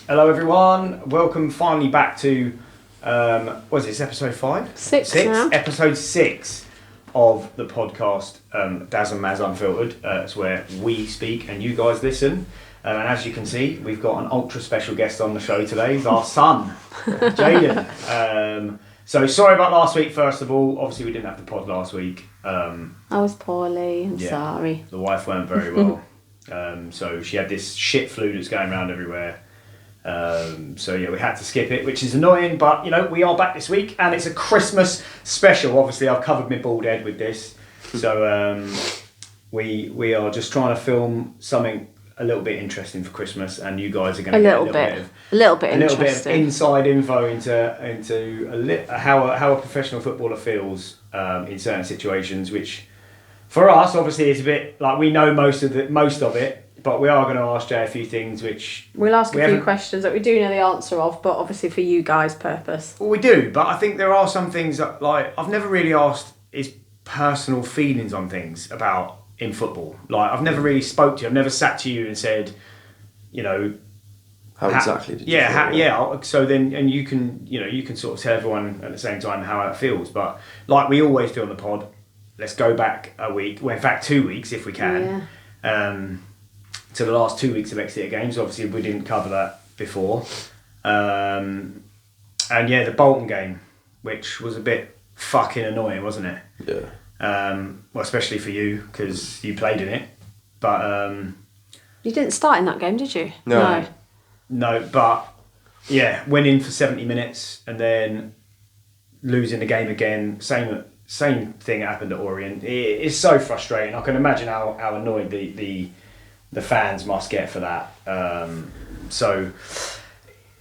Hello everyone, welcome finally back to, what is this, episode 5? Six now. Episode 6 of the podcast, Daz and Maz Unfiltered. It's where we speak and you guys listen. And as you can see, we've got an ultra special guest on the show today. He's our son, Jayden. So sorry about last week, first of all. Obviously we didn't have the pod last week. I was poorly, I'm sorry. The wife weren't very well. So she had this shit flu that's going around everywhere. We had to skip it, which is annoying, but we are back this week and it's a Christmas special. Obviously I've covered my bald head with this, so we are just trying to film something a little bit interesting for Christmas, and you guys are going to get a little bit of inside info into how a professional footballer feels in certain situations, which for us obviously is a bit like we know most of it. But we are going to ask Jay a few things which... We'll ask a few questions that we do know the answer of, but obviously for you guys' purpose. Well, we do, but I think there are some things that, like, I've never really asked his personal feelings on things about in football. Like, I've never really spoke to you. I've never sat to you and said, How exactly did you feel? So then, and you can sort of tell everyone at the same time how that feels. But like we always do on the pod, let's go back a week. Well, in fact, 2 weeks if we can. Yeah. To the last 2 weeks of Exeter games. Obviously, we didn't cover that before. The Bolton game, which was a bit fucking annoying, wasn't it? Yeah. Well, especially for you, because you played in it. But... you didn't start in that game, did you? No. No, but, yeah, winning for 70 minutes and then losing the game again. Same thing happened at Orient. It's so frustrating. I can imagine how annoyed the fans must get for that. So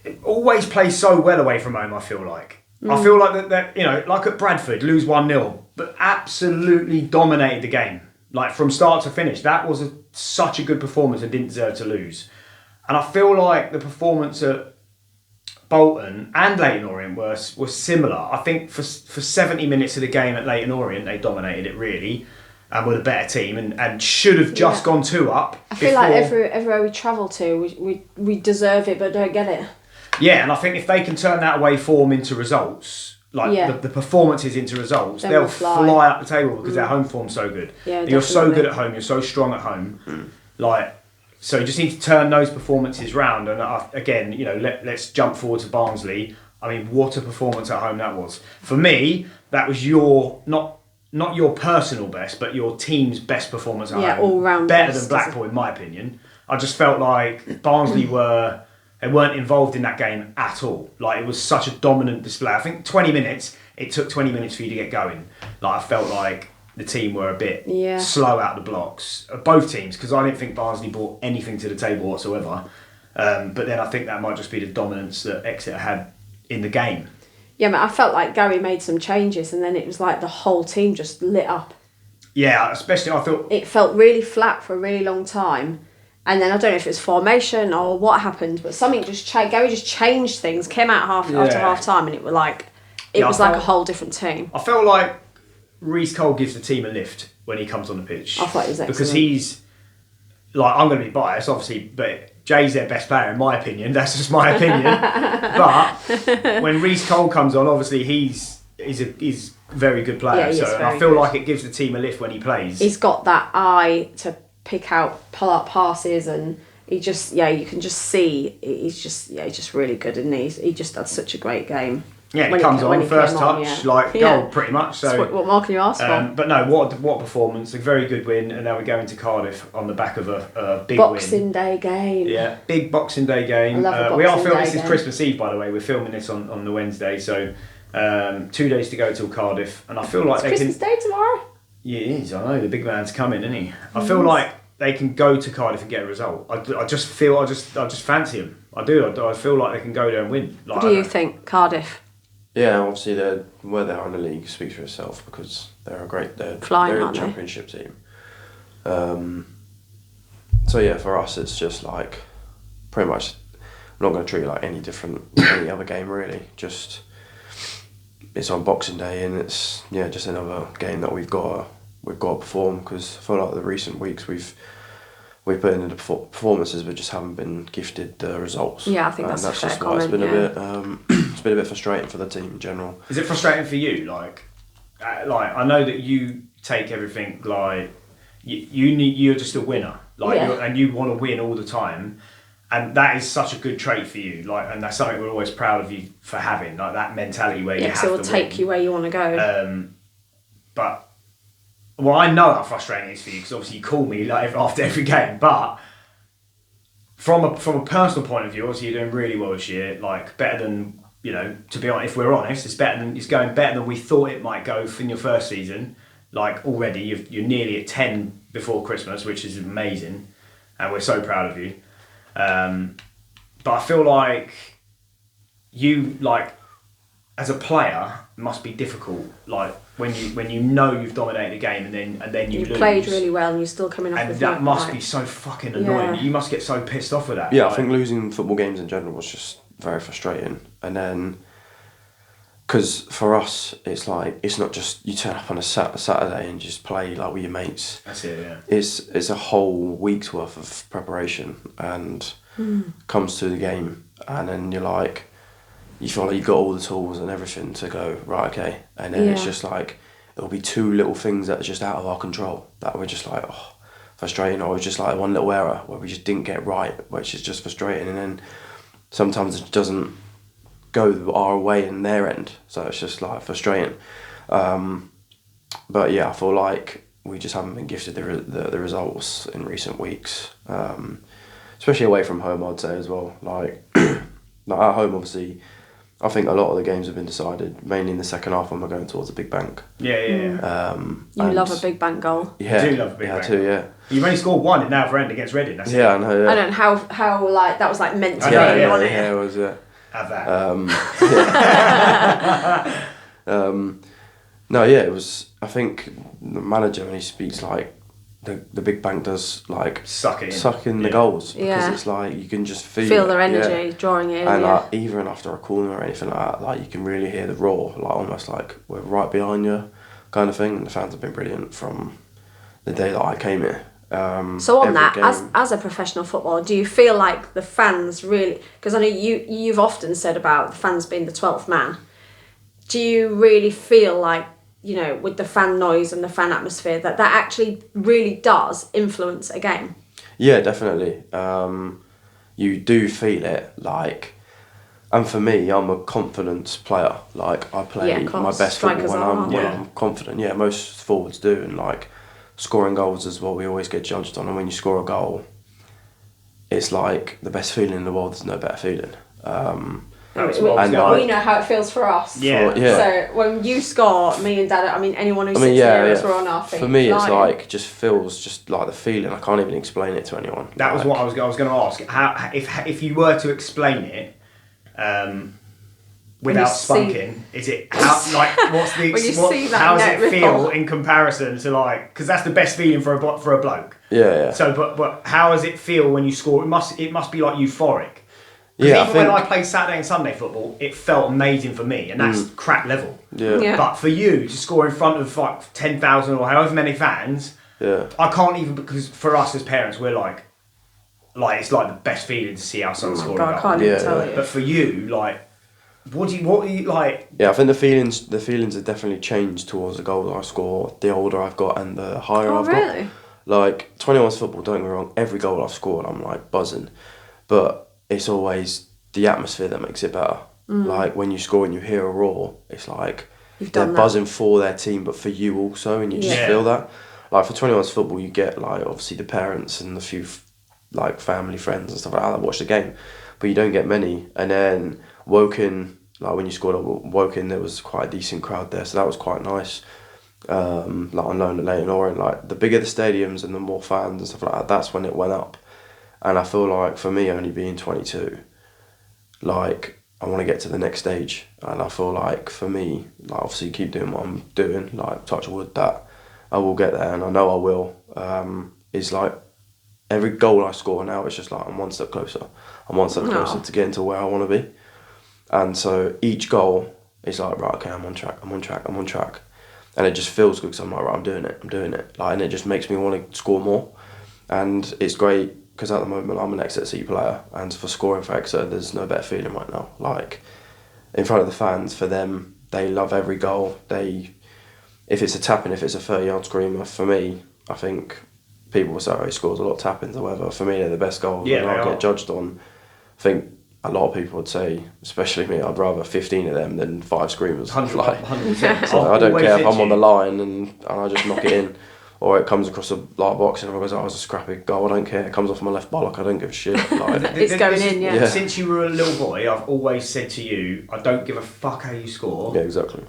it always plays so well away from home, I feel like. I feel like that like at Bradford, lose 1-0, but absolutely dominated the game. Like from start to finish. That was such a good performance and didn't deserve to lose. And I feel like the performance at Bolton and Leyton Orient was similar. I think for 70 minutes of the game at Leyton Orient, they dominated it really. And were the better team and should have just gone 2 up. I feel like everywhere we travel to, we deserve it but don't get it. Yeah, and I think if they can turn that away form into results, the performances into results, then they'll fly up the table because their home form's so good. Yeah, you're so good at home, you're so strong at home. So you just need to turn those performances round. And again, let's jump forward to Barnsley. I mean, what a performance at home that was. For me, that was not your personal best, but your team's best performance at home. Yeah, all round. Better than Blackpool, in my opinion. I just felt like Barnsley weren't involved in that game at all. Like, it was such a dominant display. I think it took 20 minutes for you to get going. Like, I felt like the team were a bit slow out the blocks. Both teams, because I didn't think Barnsley brought anything to the table whatsoever. But then I think that might just be the dominance that Exeter had in the game. Yeah, but I felt like Gary made some changes and then it was like the whole team just lit up. Yeah, especially I thought... It felt really flat for a really long time. And then I don't know if it was formation or what happened, but something just changed. Gary just changed things, came out after half time and it was like a whole different team. I felt like Reece Cole gives the team a lift when he comes on the pitch. I thought he was excellent. Because he's... Like, I'm going to be biased, obviously, but Jay's their best player, in my opinion. That's just my opinion. But when Reece Cole comes on, obviously, he's a very good player. Yeah, I feel like it gives the team a lift when he plays. He's got that eye to pull up passes, and he just, you can just see, he's just really good, and he just had such a great game. Yeah, he comes on, first touch, goal, pretty much. So that's what more can you ask for? But no, what performance, a very good win, and now we're going to Cardiff on the back of a big Boxing Day game. Yeah, big Boxing Day game. I love a we are filming, this is Christmas Eve, by the way, we're filming this on the Wednesday, so 2 days to go till Cardiff, and I feel like Christmas Day tomorrow? Yeah, it is, I know, the big man's coming, isn't he? I feel like they can go to Cardiff and get a result. I just fancy them. I do, I feel like they can go there and win. What do you think, Cardiff? Yeah, obviously where they are in the league speaks for itself because they're a championship team. So yeah, for us it's just like pretty much I'm not going to treat it like any different than any other game really. Just it's on Boxing Day and it's just another game that we've got to perform because I feel like the recent weeks we've we put in the performances, but just haven't been gifted the results. Yeah, I think that's a fair just comment. It's been a bit, it's been a bit frustrating for the team in general. Is it frustrating for you? Like I know that you take everything like you're just a winner, like and you want to win all the time, and that is such a good trait for you. Like, and that's something we're always proud of you for having, like that mentality where you have to win. It will take you where you want to go. But well, I know how frustrating it is for you because obviously you call me like after every game. But from a personal point of view, obviously you're doing really well this year. Like better than, you know, to be honest, if we're honest, it's going better than we thought it might go in your first season. Like already you're nearly at 10 before Christmas, which is amazing, and we're so proud of you. But I feel like you, like as a player, must be difficult. Like when you know you've dominated the game and then you lose. Played really well and you're still coming off. And that must be so fucking annoying. You must get so pissed off with that. Yeah, like, I think losing football games in general was just very frustrating. And then, because for us, it's like it's not just you turn up on a Saturday and just play like with your mates. That's it. Yeah. It's a whole week's worth of preparation and comes to the game, and then you're like, you feel like you've got all the tools and everything to go, right, okay. And then it's just like, it'll be two little things that are just out of our control that we're just like, oh, frustrating. Or it's just like one little error where we just didn't get right, which is just frustrating. And then sometimes it doesn't go our way in their end. So it's just like frustrating. But yeah, I feel like we just haven't been gifted the results in recent weeks. Especially away from home, I'd say as well. Like, like at home, obviously, I think a lot of the games have been decided mainly in the second half when we're going towards a big bank. Yeah. You love a big bank goal. Yeah, I do love a big bank too, goal. yeah. You've only scored one in Now for End against Reading. That's I know. Yeah. I don't know how like that was like meant to be. Yeah, it was. Yeah. Have that. No, yeah, it was. I think the manager, when he speaks, like the big bank does, like suck in the goals, because it's like you can just feel their energy drawing it in, and like even after a corner or anything like that, like you can really hear the roar, like almost like we're right behind you, kind of thing. And the fans have been brilliant from the day that I came here. So on that, as a professional footballer, do you feel like the fans really? Because I know you've often said about the fans being the 12th man. Do you really feel like, you know, with the fan noise and the fan atmosphere, that actually really does influence a game? Yeah, definitely. You do feel it, like, and for me, I'm a confident player. Like, I play my best football when I'm confident. Yeah, most forwards do, and like scoring goals is what we always get judged on. And when you score a goal, it's like the best feeling in the world. There's no better feeling. We know how it feels for us. Yeah. So when you score, me and Dad, I mean, anyone who sits near us, we're on our feet. For me, it's like just feels just like the feeling. I can't even explain it to anyone. That was what I was going to ask. How if you were to explain it, without spunking, is it how, like what's the how does it feel in comparison to, like, because that's the best feeling for a bloke. Yeah. So but how does it feel when you score? It must be like euphoric. Yeah, even when I played Saturday and Sunday football, it felt amazing for me, and that's crap level. Yeah. But for you to score in front of like 10,000 or however many fans, I can't even, because for us as parents, we're like it's like the best feeling to see our son score a goal. I can't even tell you. But for you, like, what are you like? Yeah, I think the feelings have definitely changed towards the goal that I score, the older I've got and the higher I've got. Like 21's football, don't get me wrong, every goal I've scored, I'm like buzzing, but it's always the atmosphere that makes it better. Like when you score and you hear a roar, it's like they're buzzing for their team, but for you also, and you just feel that. Like for 21's football, you get like obviously the parents and a few like family friends and stuff like that watch the game, but you don't get many. And then Woking, like when you scored at Woking, there was quite a decent crowd there, so that was quite nice. Like on loan at Leighton Orient, like the bigger the stadiums and the more fans and stuff like that, that's when it went up. And I feel like for me, only being 22, like I want to get to the next stage. And I feel like for me, like obviously keep doing what I'm doing, like touch wood, that I will get there, and I know I will. Is like every goal I score now, it's just like I'm one step closer. I'm one step closer to getting to where I want to be. And so each goal is like, right, okay, I'm on track. And it just feels good because I'm like, right, I'm doing it. Like, and it just makes me want to score more. And it's great because at the moment I'm an Exeter City player, and for scoring for Exeter, there's no better feeling right now. Like, in front of the fans, for them, they love every goal. If it's a tap-in, if it's a 30-yard screamer, for me, I think people will say, oh, he scores a lot of tap-ins or whatever. For me, they're the best goals, and I'll get judged on. I think a lot of people would say, especially me, I'd rather 15 of them than 5 screamers. 100%. So I don't care if I'm on the line and I just knock it in. Or it comes across a box and everyone goes, oh, it was a scrappy goal, I don't care. It comes off my left bollock, I don't give a shit. Like, it's going in, yeah. Since you were a little boy, I've always said to you, I don't give a fuck how you score. Yeah, exactly.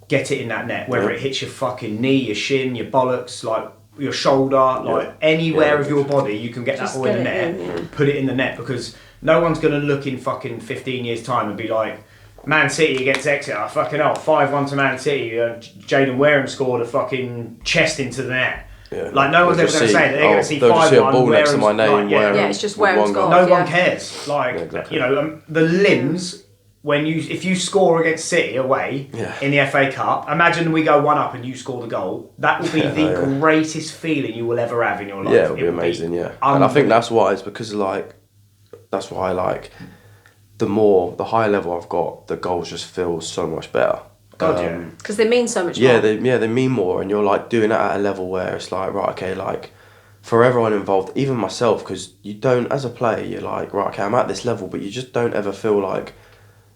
Get it in that net, whether it hits your fucking knee, your shin, your bollocks, like your shoulder, like anywhere of your body, you can get that ball in the net, put it in the net, because no one's going to look in fucking 15 years' time and be like, Man City against Exeter, fucking hell, 5-1 to Man City, Jayden Wareham scored a fucking chest into the net. Yeah. Like, no one's ever going to say that. They're going to see 5-1. They'll just see a ball next to my name. Yeah, it's just Wareham's goal. No one cares. Like, you know, the limbs, if you score against City away in the FA Cup, imagine we go 1-up and you score the goal. That will be the greatest feeling you will ever have in your life. Yeah, it'll be amazing, and I think that's why, it's because, like, that's why, like, the higher level I've got, the goals just feel so much better. Because they mean so much more. Yeah, they mean more, and you're like doing it at a level where it's like, right, okay, like for everyone involved, even myself, because you don't, as a player, you're like, right, okay, I'm at this level, but you just don't ever feel like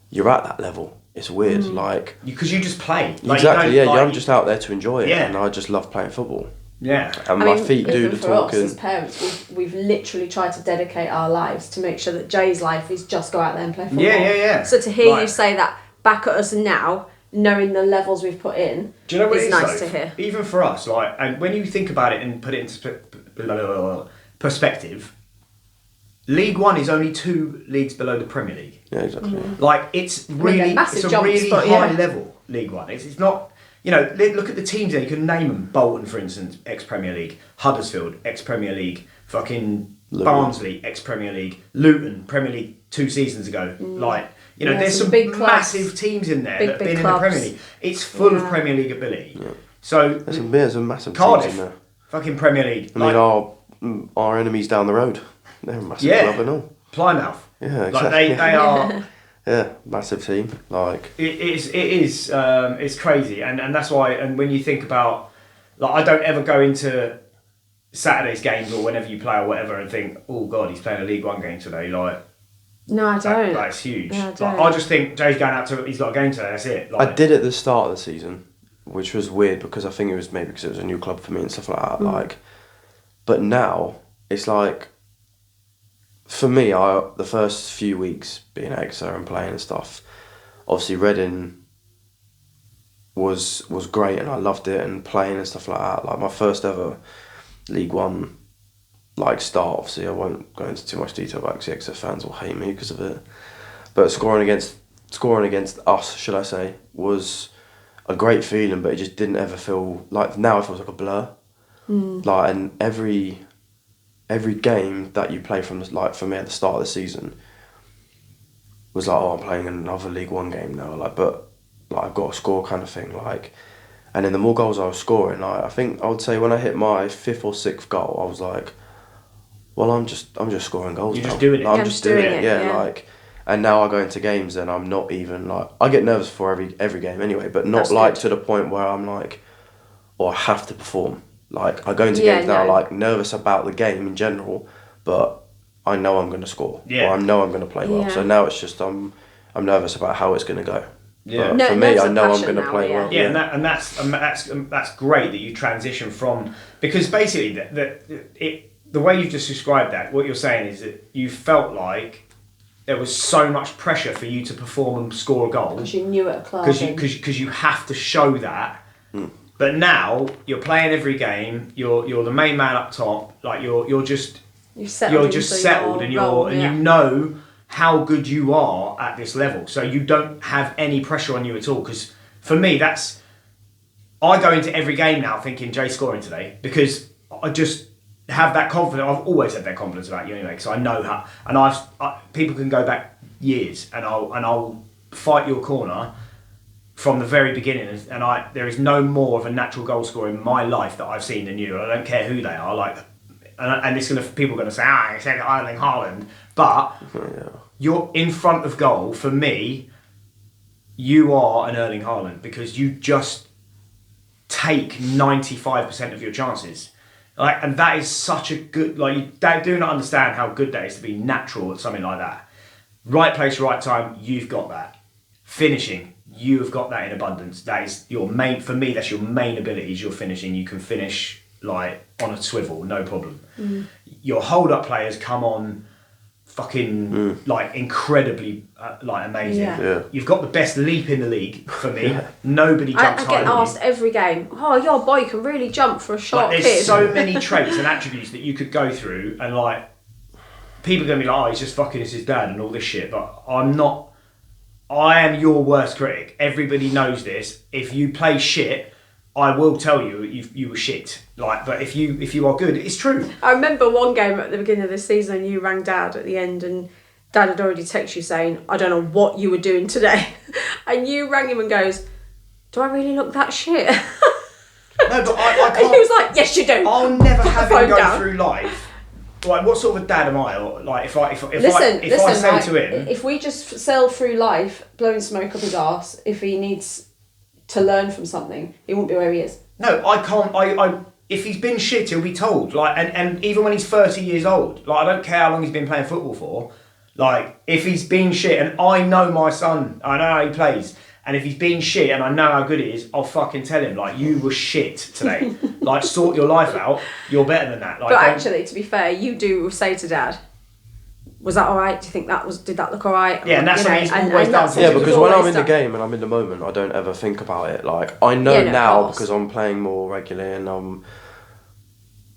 you're at that level. It's weird, like because you just play. Like, exactly, I'm just out there to enjoy it, and I just love playing football. Yeah, and my feet do the talking. Us as parents, we've literally tried to dedicate our lives to make sure that Jay's life is just go out there and play football. Yeah. So to hear you say that back at us now, knowing the levels we've put in, do you know what it's it is nice though? To hear. Even for us, like, and when you think about it and put it into perspective, League One is only 2 leagues below the Premier League. Yeah, exactly. Like, it's really, it's a really high level League One. It's not. You know, look at the teams there. You can name them. Bolton, for instance, ex-Premier League. Huddersfield, ex-Premier League. Fucking Luton. Barnsley, ex-Premier League. Luton, Premier League 2 seasons ago. Like, you know, there's some big massive teams in there that have been in the Premier League. It's full of Premier League ability. Yeah. So there's some massive Cardiff, teams in there. Fucking Premier League. I mean, our enemies down the road. They're a massive club and all. Plymouth. Yeah, exactly. Like they are. Yeah, massive team. Like it is. It's crazy, and that's why. And when you think about, like, I don't ever go into Saturday's games or whenever you play or whatever and think, oh God, he's playing a League One game today. Like, no, I don't. That's huge. No, I just think Jay's going out to. He's got a game today. That's it. Like, I did at the start of the season, which was weird because I think it was maybe because it was a new club for me and stuff like that. Like, but now it's like. For me, the first few weeks being at Exeter and playing and stuff, obviously Reading was great and I loved it and playing and stuff like that. Like my first ever League One start. Obviously, I won't go into too much detail about it because Exeter fans will hate me because of it. But scoring against us, should I say, was a great feeling. But it just didn't ever feel like now. It feels like a blur. Like, and every game that you play from, like for me at the start of the season, was like, oh, I'm playing another League One game now. Like, but like I've got to score kind of thing. Like, and then the more goals I was scoring, I think I would say when I hit my 5th or 6th goal, I was like, well, I'm just scoring goals. You're just doing it. I'm just doing it. Yeah, like, and now I go into games and I'm not even like, I get nervous for every game anyway, but not to the point where I'm like, or I have to perform. Like, I go into games now, like, nervous about the game in general, but I know I'm going to score. Yeah. Or I know I'm going to play well. So now it's just, I'm nervous about how it's going to go. Yeah. But for me, I know I'm going to play well. Yeah, and that's great that you transition from, because basically the way you've just described that, what you're saying is that you felt like there was so much pressure for you to perform and score a goal. Because you knew at a club. Because you have to show that. But now you're playing every game. You're the main man up top. Like you're just settled, and you know how good you are at this level. So you don't have any pressure on you at all. Because for me, I go into every game now thinking Jay's scoring today, because I just have that confidence. I've always had that confidence about you anyway. So I know how. And people can go back years, and I'll fight your corner from the very beginning, and there is no more of a natural goal scorer in my life that I've seen than you. I don't care who they are. Like, and people are going to say, I said Erling Haaland, but you're in front of goal. For me, you are an Erling Haaland because you just take 95% of your chances. Like, and that is such a good, like, you do not understand how good that is to be natural at something like that. Right place, right time, you've got that. Finishing, you have got that in abundance. That is your main, for me, that's your main ability, is your finishing. You can finish, like, on a swivel, no problem. Your hold-up players come on fucking, like, incredibly, like, amazing. Yeah. You've got the best leap in the league, for me. Nobody jumps I higher get than you. asked every game, oh, your boy can really jump for a short Like, kid. there's so many traits and attributes that you could go through, and like people are gonna be like, oh, he's just fucking as his dad and all this shit. But I'm not. I am your worst critic. Everybody knows this. If you play shit, I will tell you you were shit. Like, but if you are good, it's true. I remember one game at the beginning of this season, and you rang Dad at the end, and Dad had already texted you saying, I don't know what you were doing today. And you rang him and goes, do I really look that shit? No, but I can't. And he was like, yes, you do. I'll never Put the have him phone go down. through life. Like, what sort of a dad am I? Or, like, if I Listen, say like, to him, if we just sail through life blowing smoke up his arse, if he needs to learn from something, he won't be where he is. no, I can't. I if he's been shit, he'll be told. Like, and even when he's 30 years old, like, I don't care how long he's been playing football for. Like, if he's been shit, and I know my son, I know how he plays, and if he's been shit and I know how good he is, I'll fucking tell him, like, you were shit today. Like, sort your life out. You're better than that. Like, But don't- actually, to be fair, you do say to Dad, was that all right? Do you think did that look all right? Yeah, and that's You know, what he's always done. that's Yeah, what Yeah, he's because when I'm always in the done. game and I'm in the moment, I don't ever think about it. Like, I know Yeah, no, of now course. because I'm playing more regularly, and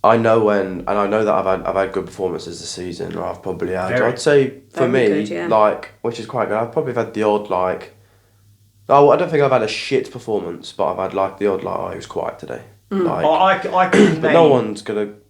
I know when, and I know that I've had good performances this season. Or I've probably had, Very. I'd say for Very me, good, yeah. like, which is quite good. I've probably had the odd like, oh, I don't think I've had a shit performance, but I've had like the odd like, oh, he was quiet today. Like, I can but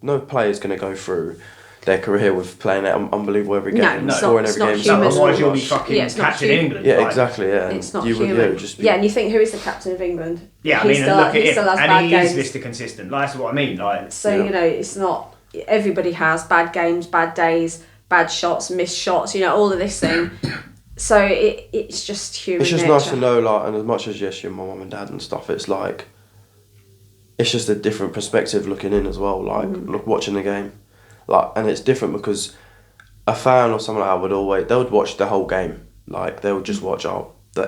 no player's gonna go through their career with playing it unbelievable every game, No, and it's scoring not- every it's game. not No, human. otherwise you'll be so much. fucking Yeah, it's not catching human. England. Yeah, like, exactly. Yeah, It's not you would human. just be, Yeah, and you think, who is the captain of England? Yeah, I He mean, still- and look at he him, still has and bad he games. is Mr. Consistent. Like, that's what I mean. Like, So, Yeah. you know, it's not, everybody has bad games, bad days, bad shots, missed shots, you know, all of this thing. So it's just human it's just nature. nice to know, like, and as much as yes, you're my mum and dad and stuff, it's like, it's just a different perspective looking in as well. Like, look, watching the game, like, and it's different because a fan or someone like that they would watch the whole game. Like, they would just watch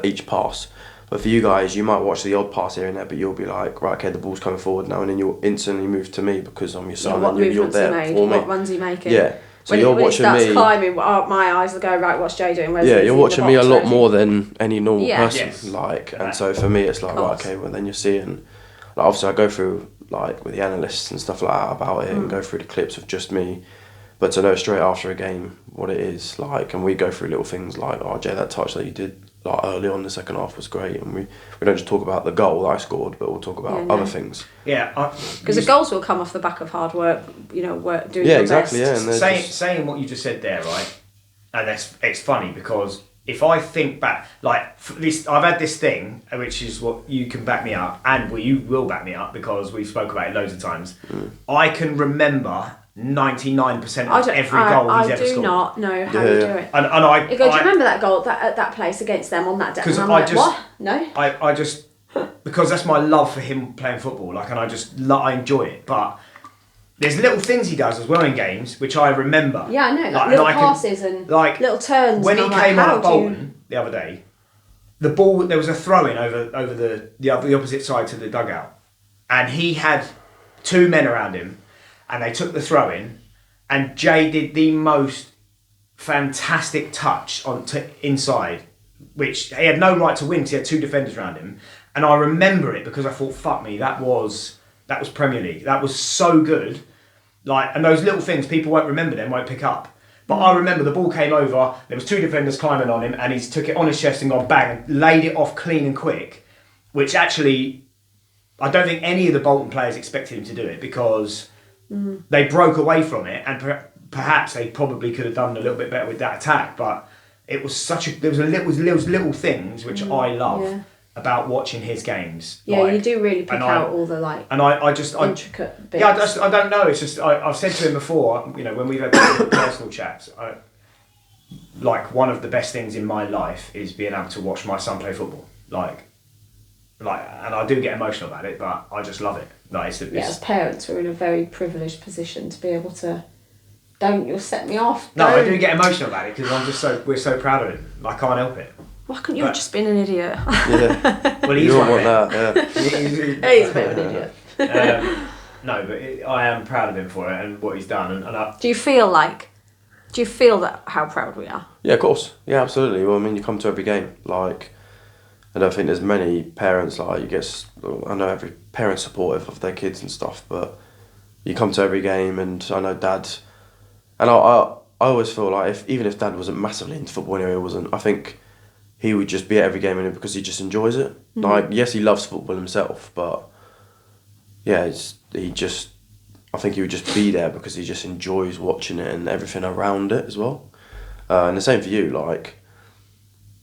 each pass. But for you guys, you might watch the odd pass here and there, but you'll be like, right, okay, the ball's coming forward now, and then you'll instantly move to me because I'm your son, what and you're movements he there made, for me. what runs he making. Yeah. So When you're it watching starts me. climbing, my eyes will go, right, what's Jay doing? Where's Yeah, he? you're Is he in the watching me a box? lot Where's he? more than any normal Yeah. person. Yes. Like, and Right. so for me, it's like, Of right, course. okay, well then you're seeing, like, obviously I go through like with the analysts and stuff like that about it, and go through the clips of just me. But to know straight after a game what it is like, and we go through little things like, oh Jay, that touch that you did like early on in the second half was great, and we don't just talk about the goal that I scored, but we'll talk about Yeah, no. other things. yeah. Because the goals will come off the back of hard work, you know, doing Yeah, your exactly. best. Yeah, and they're saying, just, saying what you just said there, right? And it's funny because if I think back, like this, I've had this thing, which is what you can back me up, and you will back me up because we spoke about it loads of times. I can remember 99% of every goal he's ever I do scored. not know how Yeah, you yeah. do it. And I You go, do you remember that goal at that place against them on that day? 'Cause And I'm I like, just- what? No? I just because that's my love for him playing football, like, and I enjoy it. But there's little things he does as well in games which I remember. Yeah, I know. Like and little I can- passes and like, little turns. When and he I'm came like, on how at do you- Bolton the other day, the ball, there was a throw in over the opposite side to the dugout, and he had two men around him, and they took the throw in, and Jay did the most fantastic touch inside, which he had no right to win because he had two defenders around him, and I remember it because I thought, fuck me, that was Premier League, that was so good. Like, and those little things people won't remember, them won't pick up. But I remember the ball came over, there was two defenders climbing on him, and he took it on his chest and gone bang and laid it off clean and quick, which actually, I don't think any of the Bolton players expected him to do it because they broke away from it, and perhaps they probably could have done a little bit better with that attack. But it was there was little things which I love Yeah. about watching his games. Yeah, you do really pick out all the intricate bits. Yeah, I don't know. It's just I've said to him before. You know, when we've had personal chats, like one of the best things in my life is being able to watch my son play football. Like, and I do get emotional about it, but I just love it. Like, as parents, we're in a very privileged position to be able to. You'll set me off. No, I do get emotional about it because we're so proud of him. I can't help it. Why couldn't you have just been an idiot? Yeah. Well, he's one want that. Yeah. He's a bit of an idiot. No, but I am proud of him for it and what he's done. Do you feel that how proud we are? Yeah, of course. Yeah, absolutely. Well, I mean, you come to every game. Like, I don't think there's many parents I know every parent's supportive of their kids and stuff, but you come to every game, and I know Dad, and I always feel like even if Dad wasn't massively into football anyway, I think he would just be at every game in it because he just enjoys it. Mm-hmm. Like, yes, he loves football himself, but yeah, I think he would just be there because he just enjoys watching it and everything around it as well. And the same for you. Like,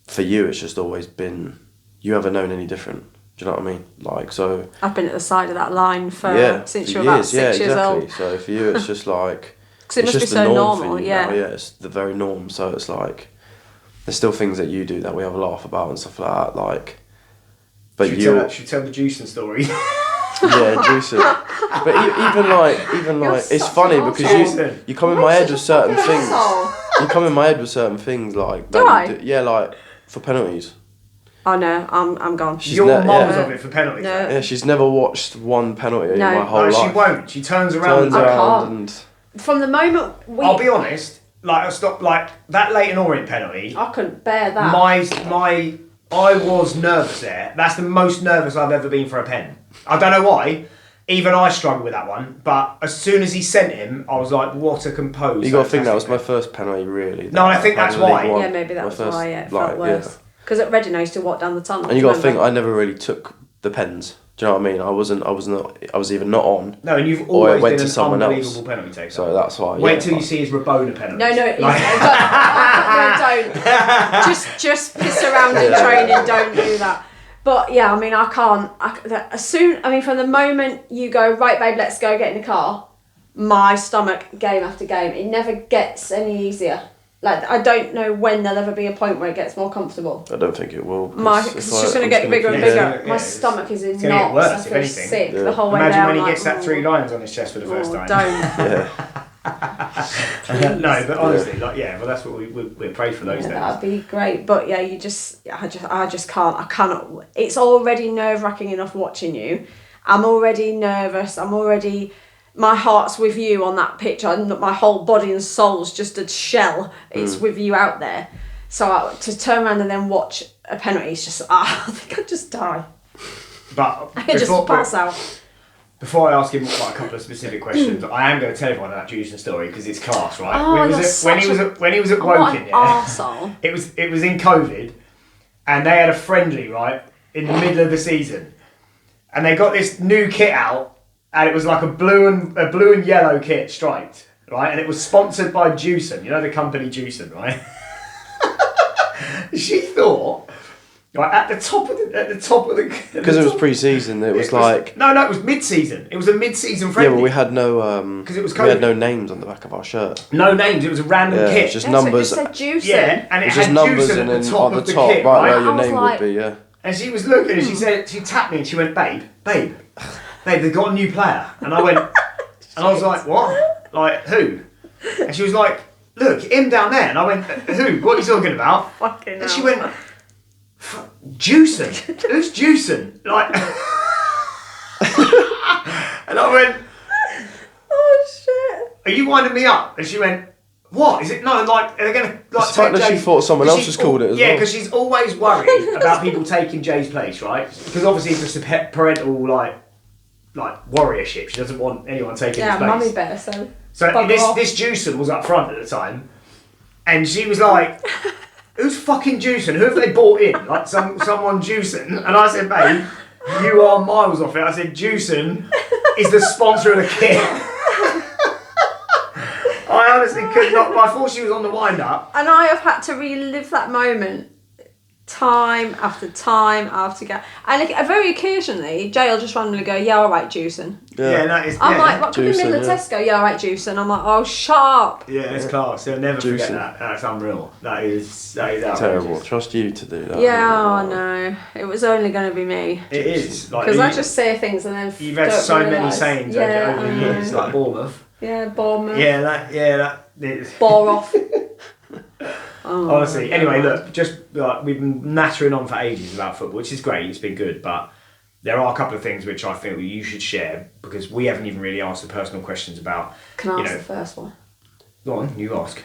for you, it's just always been, you haven't known any different. Do you know what I mean? Like, so I've been at the side of that line since you were about 6 years old. So for you, it's just like because it must be so normal. Yeah, it's the very norm. So it's like there's still things that you do that we have a laugh about and stuff like that. Like, but should we tell the Jayden story? Yeah, Jayden. But even like it's funny because you come in my head with certain things. You come in my head with certain things like that. Yeah, like for penalties. Oh no, I'm gone. You're miles of it for penalties. No. Yeah, she's never watched one penalty in my whole life. She won't. She turns around and from the moment I'll be honest. Like I stopped. Like that Leyton Orient penalty. I couldn't bear that. I was nervous there. That's the most nervous I've ever been for a pen. I don't know why. Even I struggled with that one. But as soon as he sent him, I was like, what a composed. You got to think that was my first penalty, really. No, I think that's why. Yeah, maybe that was why. Yeah, it felt worse. Because at Reading I used to walk down the tunnel. And you got to think, I never really took the pens. Do you know what I mean? I was either not on. No, and you've always been an unbelievable penalty taker. So that's why. Wait till you see his Rabona penalty. No, don't. Just piss around in training. Don't do that. But yeah, I mean, I can't. From the moment you go, right, babe, let's go, get in the car. My stomach, game after game, it never gets any easier. Like, I don't know when there'll ever be a point where it gets more comfortable. I don't think it will. It's just going to get bigger and bigger. My stomach is in knots. I feel sick the whole way down. Imagine when he gets that 3 lions on his chest for the first time. Don't. No, but honestly, well, that's what we pray for those days. That'd be great. But yeah, I just can't. I cannot. It's already nerve-wracking enough watching you. I'm already nervous. My heart's with you on that pitch. My whole body and soul's just a shell. It's with you out there. So to turn around and then watch a penalty, it's just, I think I'd just die. But I could just pass out. Before I ask him a couple of specific questions, I am going to tell everyone that Jayden story because it's class, right? Oh, when he was at Woking, arsehole. It was in COVID, and they had a friendly right in the middle of the season, and they got this new kit out. And it was like a blue and yellow kit striped, right? And it was sponsored by Jayden, you know the company Jayden, right? She thought, right at the top of the because it was pre-season. It was mid-season. It was a mid-season friendly. Yeah, but we had no because it was we had no names on the back of our shirt. No names. It was a random kit. It was just numbers. It said Jayden. Yeah, and it was just had numbers Jayden and at the top of the kit, right right? where your name would be. Yeah. And she was looking, and she tapped me, and she went, babe, they've got a new player. And I went, and I was like, what? Like, who? And she was like, look, him down there. And I went, who? What are you talking about? Fucking and she went, Jayden? Who's Jayden? Like, and I went, oh shit. Are you winding me up? And she went, what? Is it? No, like, they're going to... Like, it's the fact that she thought someone else has called it as well. Yeah, because she's always worried about people taking Jay's place, right? Because obviously it's just a parental, like warriorship. She doesn't want anyone taking his place. Yeah, mummy better, so this Jayden was up front at the time, and she was like, who's fucking Jayden? Who have they bought in? Like someone Jayden? And I said, babe, you are miles off it. I said, Jayden is the sponsor of the kit. I honestly could not. I thought she was on the wind up. And I have had to relive that moment Time after time after go. And very occasionally, Jay will just randomly go, yeah, all right, juicing. Yeah, that is. I'm like, what could be in the middle of Tesco? Yeah, all right, juicing. I'm like, oh, shut up. Yeah, it's class. They'll never forget that. That's unreal. That is terrible. Trust you to do that. Yeah, no. It was only going to be me. It is. Because I just say things and then you've had so many sayings over the years, like Bournemouth. Yeah, Bournemouth. Yeah, that. Bore off. Honestly, anyway, look, just like we've been nattering on for ages about football, which is great, it's been good, but there are a couple of things which I feel you should share because we haven't even really asked the personal questions about. Can I ask the first one? Go on, you ask.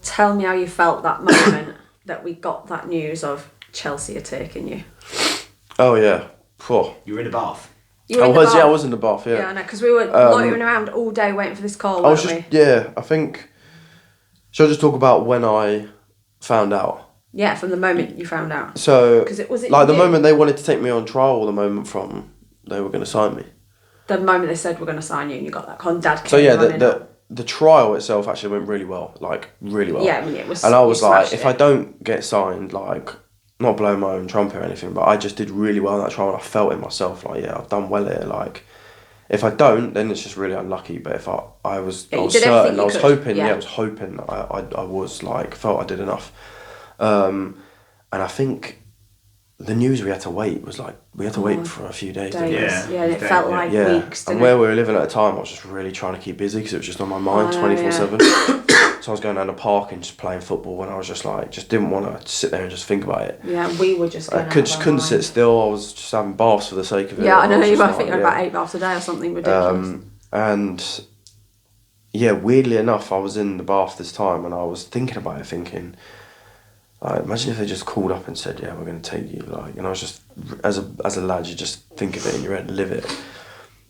Tell me how you felt that moment that we got that news of Chelsea are taking you. Oh, yeah. Oh. You were in the bath. I was in the bath, yeah. Yeah, I know, because we were loitering around all day waiting for this call, weren't we? Yeah, I think... Shall I just talk about when I found out? Yeah, from the moment you found out. So, the moment they wanted to take me on trial or the moment from they were going to sign me? The moment they said we're going to sign you and you got that con, Dad came So yeah, the trial itself actually went really well, like really well. Yeah, I mean it was. And I was like, if I don't get signed, like, not blowing my own trumpet or anything, but I just did really well in that trial and I felt it myself, like, yeah, I've done well here, like... If I don't, then it's just really unlucky. But if I was certain, I was hoping I was like, felt I did enough. And I think the news we had to wait was like, we had to wait for a few days. Yeah, and it felt like weeks. And where we were living at the time, I was just really trying to keep busy because it was just on my mind 24/7. So I was going down the park and just playing football when I was just like, just didn't want to sit there and just think about it. Yeah, we were just going couldn't sit still. I was just having baths for the sake of it. Yeah, I know, you were thinking about 8 baths a day or something ridiculous. And yeah, weirdly enough, I was in the bath this time and I was thinking about it, thinking, like, imagine if they just called up and said, yeah, we're going to take you. Like, and I was just, as a lad, you just think of it in your head and live it.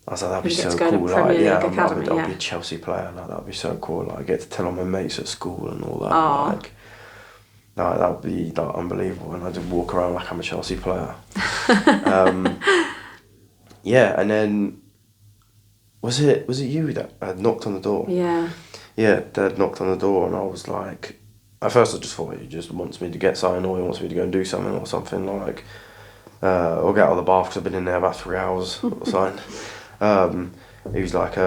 I was like, that'd be so cool. Like, yeah, I'll be a Chelsea player. Like, that'd be so cool. Like, I get to tell all my mates at school and all that. Like, no, that'd be like unbelievable. And I just walk around like I'm a Chelsea player. Yeah, and then was it you that had knocked on the door? Yeah. Yeah, Dad knocked on the door, and I was like, at first I just thought he just wants me to get signed, or he wants me to go and do something or something like, or get out of the bath because I've been in there about 3 hours. Signed. He was like,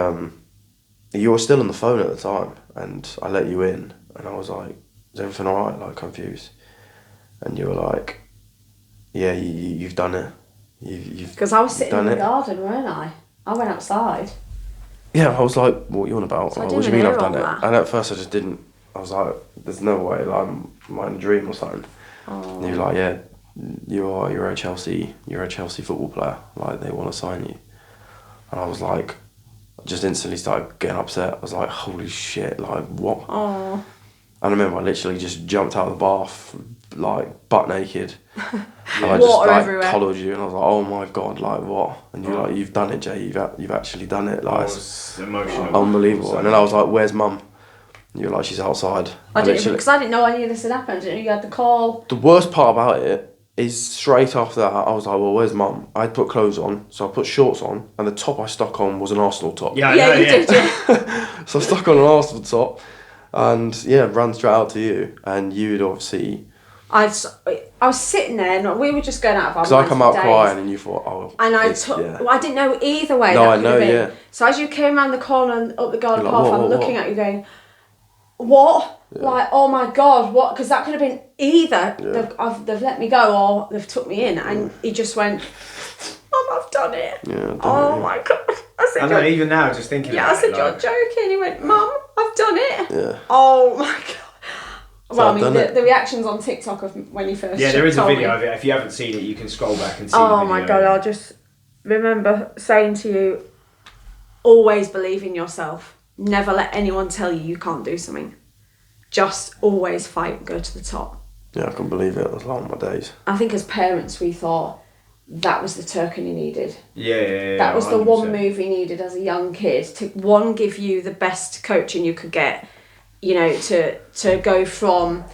you were still on the phone at the time and I let you in and I was like, is everything alright? Like, confused. And you were like, yeah, you've done it. Because I was sitting in the garden, weren't I? I went outside. Yeah, I was like, what are you on about? So like, what do you mean I've done it? And at first I just didn't. I was like, there's no way, like, am I in a dream or something? And he was like, yeah, you're a Chelsea football player. Like, they want to sign you. And I was like, just instantly started getting upset. I was like, holy shit, like, what? Oh. And I remember I literally just jumped out of the bath, like, butt naked. And I just, like, everywhere. Collared you. And I was like, oh my God, like, what? And you're like, you've done it, Jay. You've actually done it. Like, it's emotional. Unbelievable. And then I was like, where's Mum? And you're like, she's outside. Because I didn't know any of this had happened. You had the call. The worst part about it is straight after that, I was like, well, where's Mum? I'd put clothes on, so I put shorts on, and the top I stuck on was an Arsenal top. Yeah, you did. Yeah. So I stuck on an Arsenal top, and yeah, ran straight out to you, and you'd obviously... I was sitting there, and we were just going out of our minds. Because I come out crying, and you thought, oh... And I didn't know either way. No, I know, yeah. So as you came around the corner and up the garden path, I'm looking at you going, what? Yeah. Like, oh my God, what? Because that could have been either they've let me go or they've took me in. And he just went, Mum, I've done it. Yeah, my God. I know, even now, just thinking about it. I said, you're joking. He went, Mum, I've done it. Yeah. Oh my God. Well, I mean, the reactions on TikTok of when he first there is a video of it. If you haven't seen it, you can scroll back and see Oh my God, I'll just remember saying to you, always believe in yourself. Never let anyone tell you can't do something. Just always fight and go to the top. Yeah, I can believe it. It was long my days. I think as parents we thought that was the token you needed. Yeah. That was 100%. The one move you needed as a young kid to give you the best coaching you could get, you know, to go from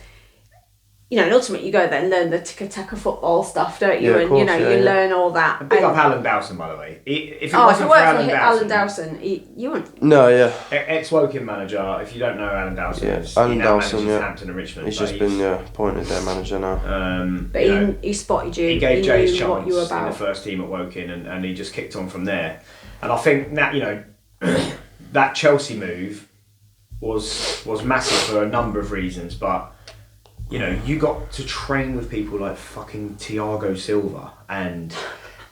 you know, and ultimately you go there and learn the tiki-taka football stuff, don't you? Yeah, of And, course, you know, yeah, you yeah. learn all that. And big And- up Alan Dowson, by the way. If it Oh, if wasn't it for weren't Alan for Dowson, Alan Dowson, you wouldn't. No, yeah. Ex-Woking manager, if you don't know Alan Dowson, Yeah, he Alan now Dowson, manages yeah. Hampton and Richmond. He's but just been appointed their manager now. But you know, he spotted you. he gave Jay his knew what chance you were in the about. first team at Woking, and he just kicked on from there. And I think that, you know, that Chelsea move was massive for a number of reasons, but you know, you got to train with people like fucking Thiago Silva and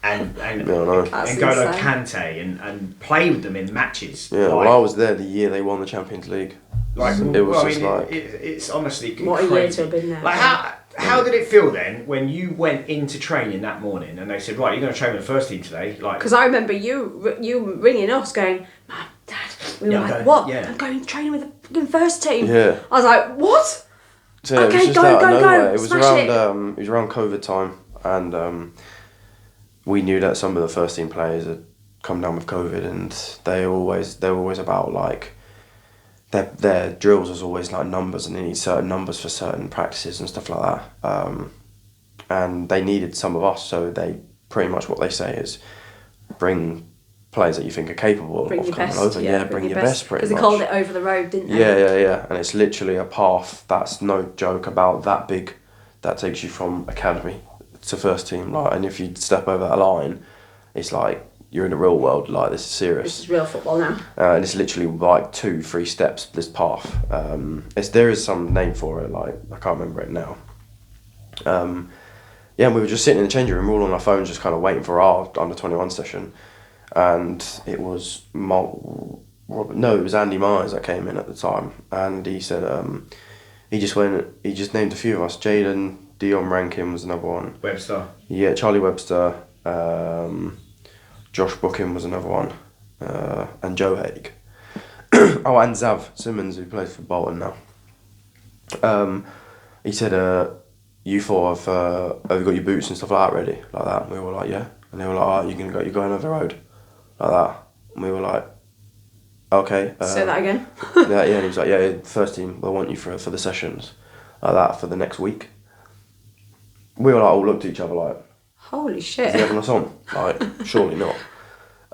N'Golo Kante and play with them in matches. Yeah, like, well, I was there the year they won the Champions League. Like, it was well, just it's honestly what crazy. a year to have been there. Like, how did it feel then when you went into training that morning and they said, right, you're going to train with the first team today? Like, because I remember you ringing us going, Mum, Dad, we were like, what? Yeah. I'm going training with the fucking first team. Yeah. I was like, what? So yeah, Okay, it was just go, out go, of go, nowhere. It was smash around it. it was around COVID time, and we knew that some of the first team players had come down with COVID, and they were always about like their drills was always like numbers, and they need certain numbers for certain practices and stuff like that. And they needed some of us, so they pretty much what they say is bring players that you think are capable Bring of your coming best, over. yeah, Bring your best pretty much. Because they called it over the road, didn't they? Yeah. And it's literally a path that's no joke about that big that takes you from academy to first team. Like, and if you step over that line, it's like you're in the real world. Like, this is serious. This is real football now. And it's literally like 2-3 steps, this path. There is some name for it, like, I can't remember it now. Yeah, and we were just sitting in the changing room, all on our phones, just kind of waiting for our under-21 session. And it was it was Andy Myers that came in at the time, and he said he just named a few of us. Jayden, Dion Rankin was another one. Webster. Yeah, Charlie Webster, Josh Bookin was another one, and Joe Haig. Oh, and Zav Simmons, who plays for Bolton now. He said, you four have you got your boots and stuff like that ready? Like that. And we were like, yeah. And they were like, oh, you're going over the road? Like that. And we were like, okay. Say that again. Yeah, and he was like, yeah, first team, they'll want you for the sessions. Like that, for the next week. We were like, all looked at each other like, holy is shit. he having us on? Like, surely not.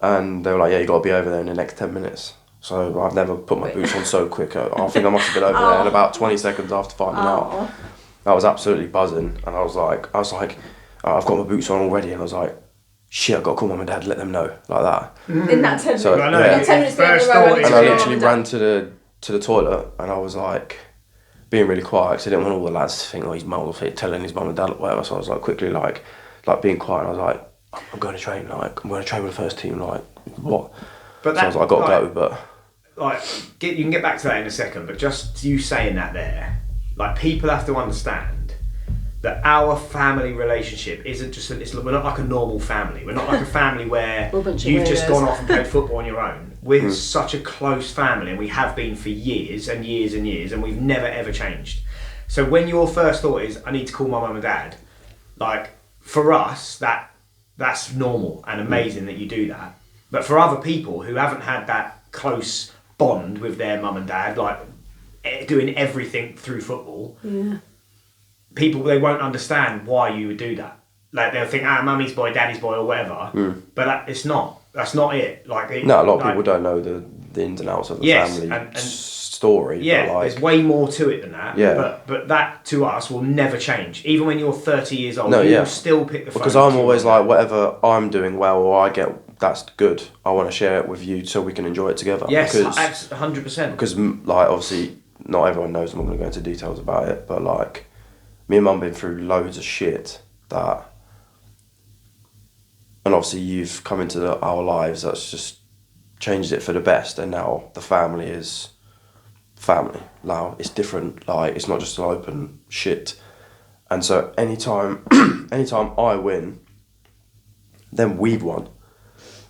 And they were like, yeah, you got to be over there in the next 10 minutes. So I've never put my boots on so quick. I think I must have been over there in about 20 seconds after finding out. I was absolutely buzzing, and I was like, I've got my boots on already, and I was like, shit, I've got to call mum and dad, let them know, like that. In that 10 minutes. So, I know, yeah. 10 minutes being First on the road. thought And I Yeah. literally ran to the toilet, and I was like, being really quiet, because I didn't want all the lads to think, oh, he's mum, telling his mum and dad or whatever. So I was like, quickly like being quiet, and I was like, I'm going to train, like, I'm going to train with the first team, like, what? But So I was like, I've got to go, but... Like, you can get back to that in a second, but just you saying that there, like, people have to understand that our family relationship isn't just, we're not like a normal family. We're not like a family where you've just gone off and played football on your own. We're such a close family, and we have been for years and years and years, and we've never ever changed. So when your first thought is, I need to call my mum and dad, like, for us, that's normal and amazing that you do that. But for other people who haven't had that close bond with their mum and dad, like doing everything through football, people, they won't understand why you would do that. Like, they'll think, mummy's boy, daddy's boy, or whatever. But that's not it. Like, No, a lot of people don't know the ins and outs of the family and story. Yeah, but like, there's way more to it than that. Yeah. But that to us will never change. Even when you're 30 years old, No, you yeah. will still pick the phone. because I'm always like, whatever I'm doing well or I get, that's good. I want to share it with you so we can enjoy it together. Yes, because 100%. Because, like, obviously, not everyone knows, I'm not going to go into details about it, but, like, me and mum been through loads of shit that... And obviously you've come into our lives that's just changed it for the best, and now the family is family. Now it's different, like, it's not just an open shit. And so anytime I win, then we've won.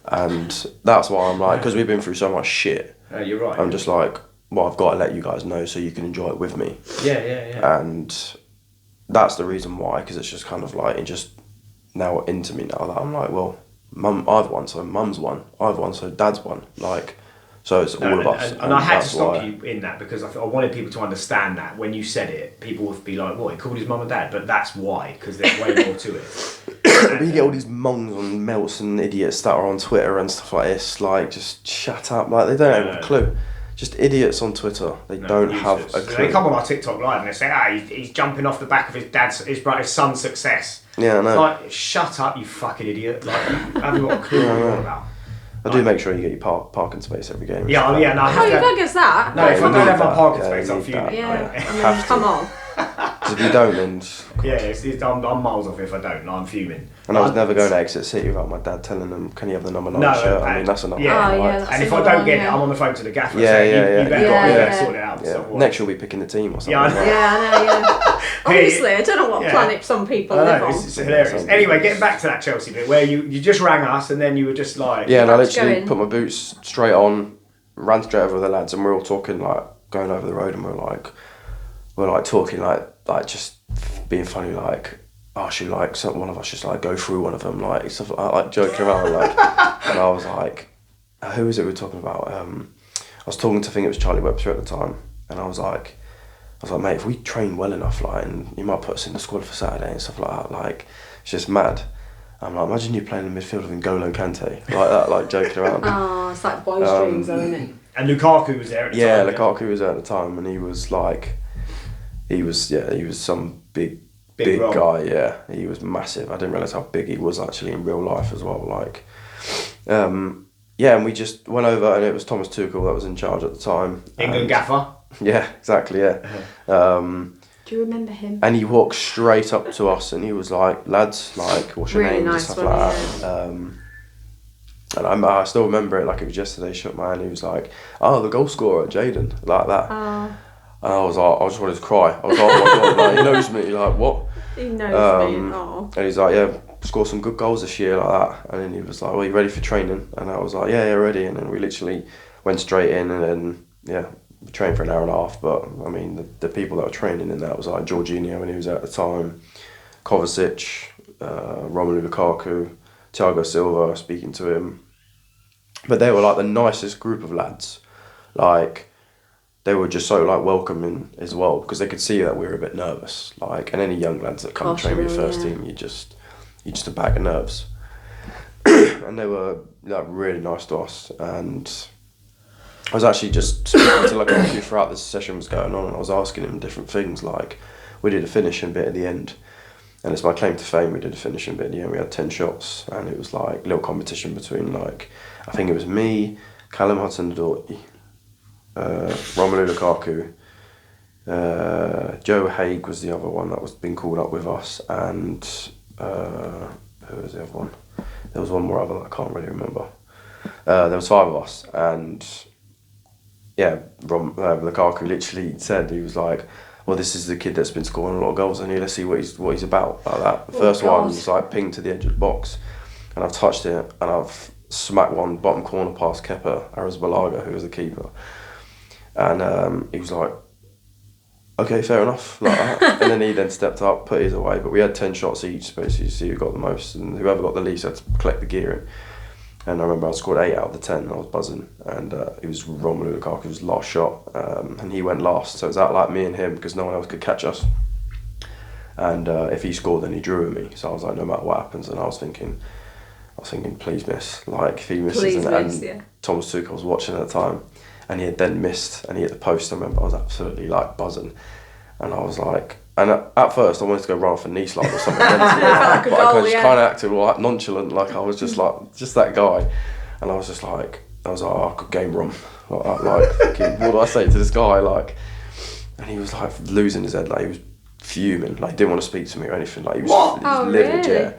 And that's why I'm like, because we've been through so much shit. You're right. I'm just like, well, I've got to let you guys know so you can enjoy it with me. Yeah. And that's the reason why, because it's just kind of like, it just now into me now that I'm like, well, mum, I've won, so mum's won. I've won, so dad's won. Like, So it's all of us. And I had to stop you in that because I wanted people to understand that when you said it, people would be like, what, he called his mum and dad? But that's why, because there's way more to it. But you get all these mongs and melts and idiots that are on Twitter and stuff like this, like, just shut up. Like, they don't have a clue. Just idiots on Twitter. They don't have a clue. They come on our TikTok live and they say, he's jumping off the back of his son's success. Yeah, I know. Like, shut up, you fucking idiot. Like, you haven't got a clue what you're on about. I do make sure you get your parking space every game. Yeah, no. You don't get that. No, if I don't have my parking space, I'm fuming. Yeah, come on. Because if you don't, then... I'm miles off if I don't. I'm fuming. And I was never going to Exeter City without my dad telling them, can you have the number 9 shirt? I mean, that's enough. Yeah, and if I don't get it, I'm on the phone to the gaffer saying, you better sort it out. Yeah. Next you'll be picking the team or something. I know. Honestly, I don't know what planet some people live on. It's hilarious. Anyway, getting back to that Chelsea bit, where you just rang us and then you were just like... Yeah, and I literally put my boots straight on, ran straight over the lads, and we're all talking, like, going over the road, and we're like talking, like just being funny, like, oh, should like one of us just like go through one of them, like stuff like joking around, like. And I was like, who was it we were talking about? I was talking to, I think it was Charlie Webster at the time, and I was like, mate, if we train well enough, like, and you might put us in the squad for Saturday and stuff like that, like, it's just mad. I'm like, imagine you playing in midfield with N'Golo Kante, like that, like joking around. Oh, it's like boys' dreams, though, isn't it? And Lukaku was there at the time. Yeah, Lukaku was there at the time, and he was some big guy, yeah. He was massive. I didn't realise how big he was actually in real life as well. Like, and we just went over, and it was Thomas Tuchel that was in charge at the time. England gaffer. Yeah, exactly, yeah. Do you remember him? And he walked straight up to us, and he was like, lads, like, what's your name? Nice, and stuff like that. And I still remember it like it was yesterday. Shook my hand. He was like, oh, the goal scorer, Jayden, like that. And I was like, I just wanted to cry. I was like, oh my God, like, he knows me. Like, what? He knows me. Oh. And he's like, yeah, scored some good goals this year, like that. And then he was like, well, you ready for training? And I was like, yeah, ready. And then we literally went straight in, and then, we trained for an hour and a half. But, I mean, the people that were training in that was like Jorginho when he was there at the time, Kovacic, Romelu Lukaku, Thiago Silva, speaking to him. But they were like the nicest group of lads. Like, they were just so like welcoming as well, because they could see that we were a bit nervous. Like, and any young lads that come and train with the first team, you just a bag of nerves. And they were like really nice to us. And I was actually just speaking to like a few throughout this session was going on, and I was asking him different things. Like, we did a finishing bit at the end, and it's my claim to fame. We did a finishing bit at the end. We had 10 shots, and it was like a little competition between, like, I think it was me, Callum Hudson-Odoi, Romelu Lukaku, Joe Haig was the other one that was been called up with us, and who was the other one? There was one more other that I can't really remember. There was 5 of us, and Lukaku literally said, he was like, well, this is the kid that's been scoring a lot of goals, and let's see what he's about, like that. The first one was like pinged to the edge of the box, and I've touched it, and I've smacked one bottom corner past Kepa Arrizabalaga, who was the keeper. And he was like, okay, fair enough, like that. And then he then stepped up, put his away, but we had 10 shots each, basically, to see who got the most, and whoever got the least had to collect the gear in. And I remember I scored 8 out of the 10, and I was buzzing, and it was Romelu Lukaku's last shot, and he went last, so it was out like me and him, because no one else could catch us. And if he scored, then he drew with me, so I was like, no matter what happens, and I was thinking, please miss, like, if he misses, and Thomas Tuchel was watching at the time, and he had then missed, and he hit the post. I remember I was absolutely like buzzing, and I was like, and at first I wanted to go run off a knee slide or something, but I just kind of acted like nonchalant, like I was just that guy, and I was like, oh, good game, Rom, like thinking, what do I say to this guy, like, and he was like losing his head, like he was fuming, like he didn't want to speak to me or anything, like he was livid, really? Yeah.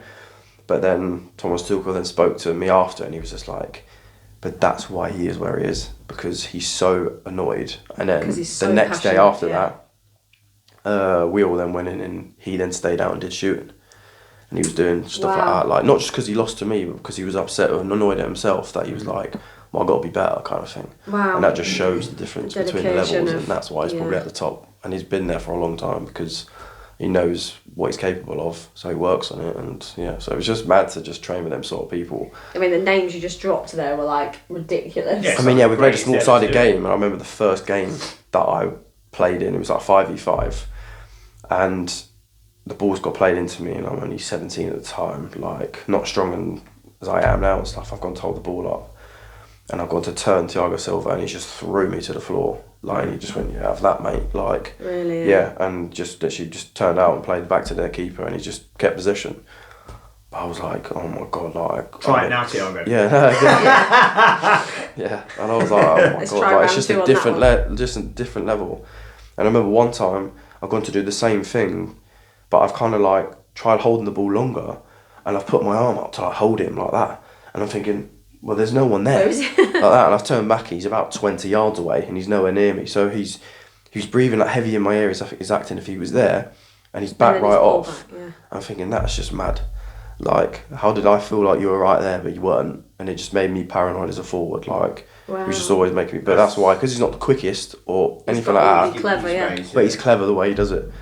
But then Thomas Tuchel then spoke to me after, and he was just like, but that's why he is where he is, because he's so annoyed. And then the next day after that, we all then went in, and he then stayed out and did shooting. And he was doing stuff like that, like, not just because he lost to me, but because he was upset and annoyed at himself, that he was like, well, I've got to be better, kind of thing. Wow. And that just shows the difference between the levels, and that's why he's probably at the top. And he's been there for a long time, because he knows what he's capable of, so he works on it. And yeah, so it was just mad to just train with them sort of people. I mean, the names you just dropped there were like ridiculous. I mean, we played a small-sided game, and I remember the first game that I played in, it was like 5v5, and the balls got played into me, and I'm only 17 at the time, like not strong as I am now and stuff. I've gone to hold the ball up, and I've gone to turn Thiago Silva, and he just threw me to the floor. Like, and he just went, have that, mate. Like, really? Yeah, and just literally just turned out and played back to their keeper, and he just kept position. I was like, oh my god, like... Try it now, Thiago. Yeah, and I was like, oh my god, like, it's just a different level. And I remember one time, I've gone to do the same thing, but I've kind of like tried holding the ball longer, and I've put my arm up to like hold him like that, and I'm thinking, well, there's no one there, like that, and I've turned back, he's about 20 yards away, and he's nowhere near me, so he's breathing like heavy in my ear, he's acting if he was there, and he's back right off. I'm thinking, that's just mad. Like, how did I feel like you were right there, but you weren't? And it just made me paranoid as a forward. Like, he was just always making me. But that's why, because he's not the quickest or anything like that. He's clever, yeah. But he's clever the way he does it.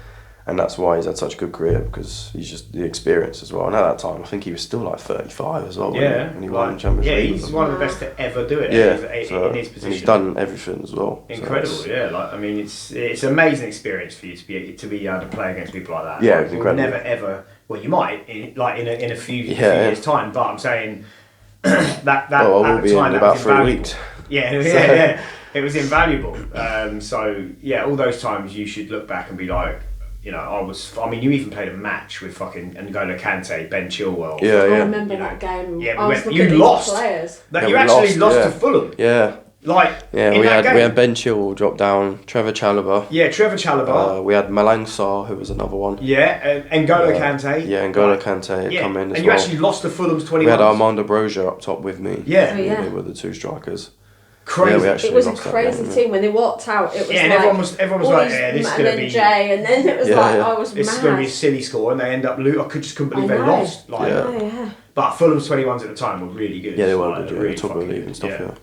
And that's why he's had such a good career, because he's just the experience as well. And at that time, I think he was still like 35 as well. Yeah. When he won the Champions League. Yeah, he's one of the best to ever do it. Yeah. In his position. And he's done everything as well. Incredible, so yeah. Like, I mean, it's an amazing experience for you to be able to play against people like that. Yeah, like, it's incredible. You'll never ever. Well, you might in a few years' time, but I'm saying that I will at be the time in that about was 3 invaluable. weeks. Yeah. It was invaluable. So yeah, all those times you should look back and be like, you know, you even played a match with fucking N'Golo Kante, Ben Chilwell. Yeah. I remember that game. Yeah, you lost. Players. You actually lost to Fulham. Yeah. Like, yeah, we had Ben Chilwell drop down, Trevor Chalobah. Yeah, Trevor Chalobah. We had Malang Sarr, who was another one. Yeah, N'Golo Kante. Yeah, N'Golo Kante had come in as well. And you actually lost to Fulham's 21. We had Armando Broja up top with me. Yeah. They were the two strikers. Crazy. Yeah, it was a crazy team when they walked out. It was and everyone was like, yeah, this is going to be. And then Jay, and then it was I was mad. This is going to be a silly score, and they end up losing. I just couldn't believe they lost. Like, But Fulham's 21s at the time were really good. Yeah, they were good. Really top of the league and stuff. Yeah.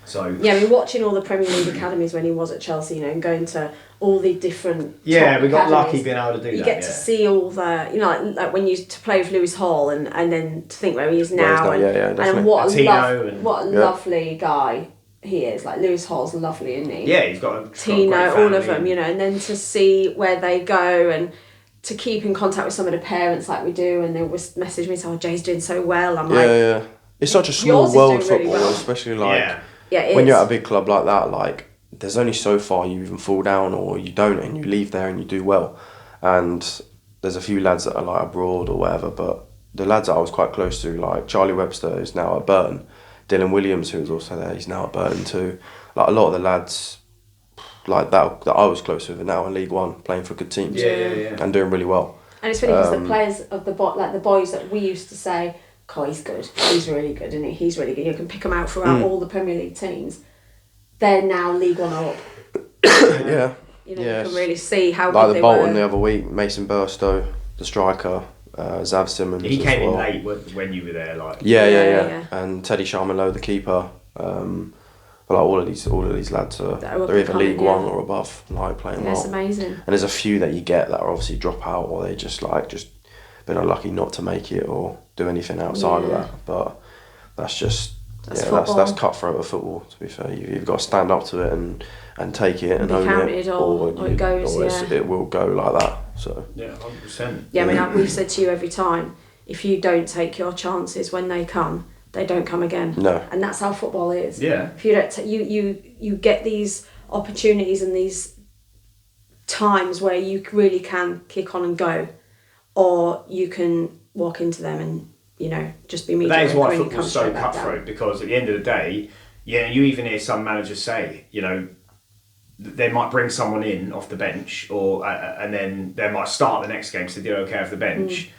So I mean, watching all the Premier League academies when he was at Chelsea, you know, and going to all the different we got academies, lucky being able to do that. You get to see all the, you know, like when you to play with Lewis Hall and then to think where he is now, and what a lovely guy he is. Like, Lewis Hall's lovely, isn't he? Yeah, he's got a Tino, all of them, you know, and then to see where they go and to keep in contact with some of the parents like we do, and they always message me saying, "Oh, Jay's doing so well." I'm like, it's such a small world football, really especially like when you're at a big club like that. Like, there's only so far you even fall down or you don't, and you leave there and you do well. And there's a few lads that are like abroad or whatever, but the lads that I was quite close to, like Charlie Webster, is now at Burton. Dylan Williams, who was also there, he's now at Burton too. Like, a lot of the lads like that I was close with are now in League One, playing for good teams and doing really well. And it's funny because the players of the boys that we used to say, "Oh, he's good. He's really good, isn't he? He's really good." You can pick them out throughout all the Premier League teams. They're now League One or up. Yeah. You know, you can really see how like good they the Bolton were. the other week, Mason Burstow, the striker, Zav Simmons. He came in late when you were there, like. Yeah. And Teddy Sharmelo, the keeper. But like all of these lads they're either League One or above, like playing well. It's amazing. And there's a few that you get that are obviously drop out, or they just been unlucky not to make it or do anything outside of that. But that's that's cutthroat of football. To be fair, you've got to stand up to it and take it and own it, or it goes. It will go like that. So 100%. Yeah, I mean, like we've said to you every time, if you don't take your chances when they come, they don't come again. No. And that's how football is. Yeah. If you don't, you get these opportunities and these times where you really can kick on and go, or you can walk into them and, you know, just be mediocre. That is why and football's so cutthroat, because at the end of the day, you even hear some managers say, you know, they might bring someone in off the bench, or and then they might start the next game so they do okay off the bench.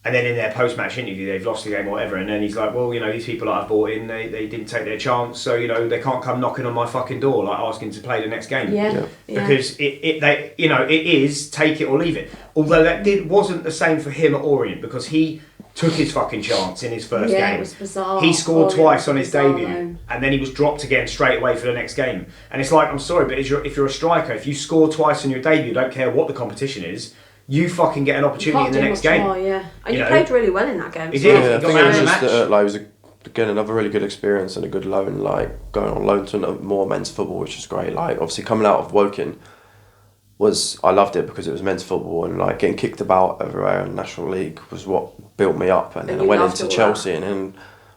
And then in their post-match interview, they've lost the game or whatever, and then he's like, well, you know, these people that I've brought in, they didn't take their chance, so, you know, they can't come knocking on my fucking door, like, asking to play the next game. Yeah. Because it is take it or leave it. Although that wasn't the same for him at Orient, because he took his fucking chance in his first game. Yeah, it was bizarre. He scored twice on his debut, though. and then he was dropped again straight away for the next game. And it's like, I'm sorry, but if you're a striker, if you score twice on your debut, don't care what the competition is, you fucking get an opportunity in the next game. More, yeah. And you played really well in that game. He did. Yeah, I think it was just it was again another really good experience and a good loan. Like going on loan to more men's football, which is great. Like obviously coming out of Woking I loved it because it was men's football, and like getting kicked about everywhere in National League was what built me up. And then I went into Chelsea and then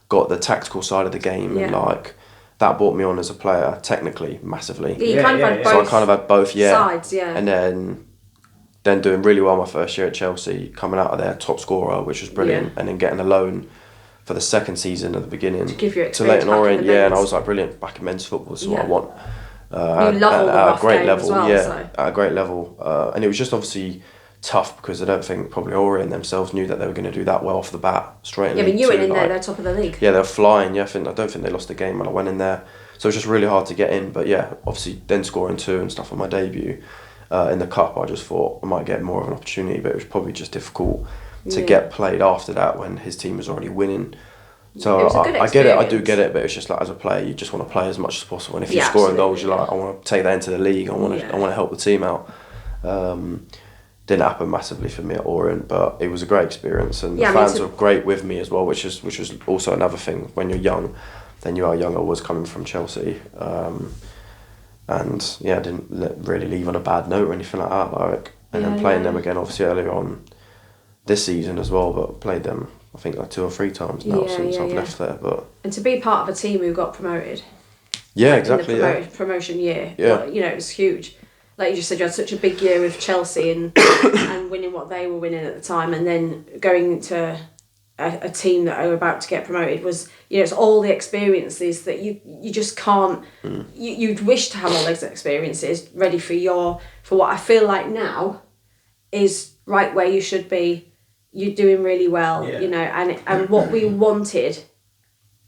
got the tactical side of the game, and like that brought me on as a player technically massively. You kind of had both. So I kind of had both, sides, yeah. And then doing really well my first year at Chelsea, coming out of there top scorer, which was brilliant, and then getting a loan for the second season at the beginning to give you to Leyton Orient, and I was like, brilliant, back in men's football, this is what I want. You love all the rough game as well, at a great level, and it was just obviously tough because I don't think probably Orient themselves knew that they were going to do that well off the bat straight. Yeah, but you went in there, they're top of the league. Yeah, they're flying. Yeah, I don't think they lost the game when I went in there, so it was just really hard to get in. But yeah, obviously then scoring 2 and stuff on my debut in the cup, I just thought I might get more of an opportunity, but it was probably just difficult to get played after that when his team was already winning. So I get it, I do get it, but it's just like as a player, you just want to play as much as possible. And if you're scoring goals, you're like, I want to take that into the league. I want to help the team out. Didn't happen massively for me at Orient, but it was a great experience, and the fans were great with me as well, which was also another thing. When you're young, then you are young. I was coming from Chelsea, and I didn't really leave on a bad note or anything like that. And then playing them again, obviously earlier on this season as well, but played them I think like 2 or 3 times now since I've left there. And to be part of a team who got promoted. Yeah, exactly. In the promotion year. Yeah. Well, it was huge. Like you just said, you had such a big year with Chelsea and and winning what they were winning at the time, and then going into a team that are about to get promoted was, it's all the experiences that you just can't. You'd wish to have all those experiences ready for what I feel like now is right where you should be. You're doing really well, and what we wanted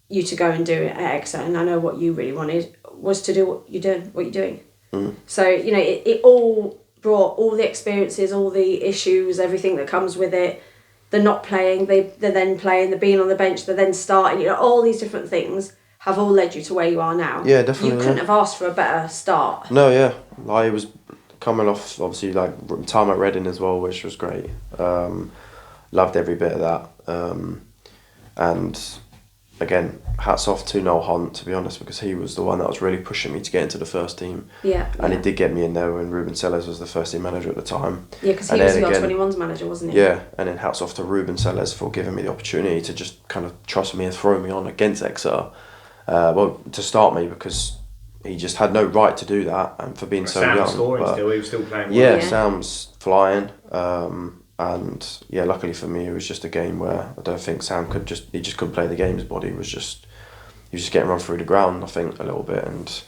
you to go and do at Exeter, and I know what you really wanted was to do what you're doing. So, it all brought all the experiences, all the issues, everything that comes with it. They're not playing, they're then playing, they're being on the bench, they're then starting, all these different things have all led you to where you are now. Yeah, definitely. You couldn't have asked for a better start. No, yeah. I was coming off, obviously, time at Reading as well, which was great. Loved every bit of that. And again, hats off to Noel Hunt, to be honest, because he was the one that was really pushing me to get into the first team. Yeah. And he did get me in there when Ruben Sellers was the first team manager at the time. Yeah, because he was your 21s manager, wasn't he? Yeah, and then hats off to Ruben Sellers for giving me the opportunity to just kind of trust me and throw me on against Exeter. To start me, because he just had no right to do that, and for being so young. Scoring still, he was still playing well. Yeah, Sam's flying. And luckily for me, it was just a game where I don't think Sam he just couldn't play the game. His body was he was just getting run through the ground, I think, a little bit, and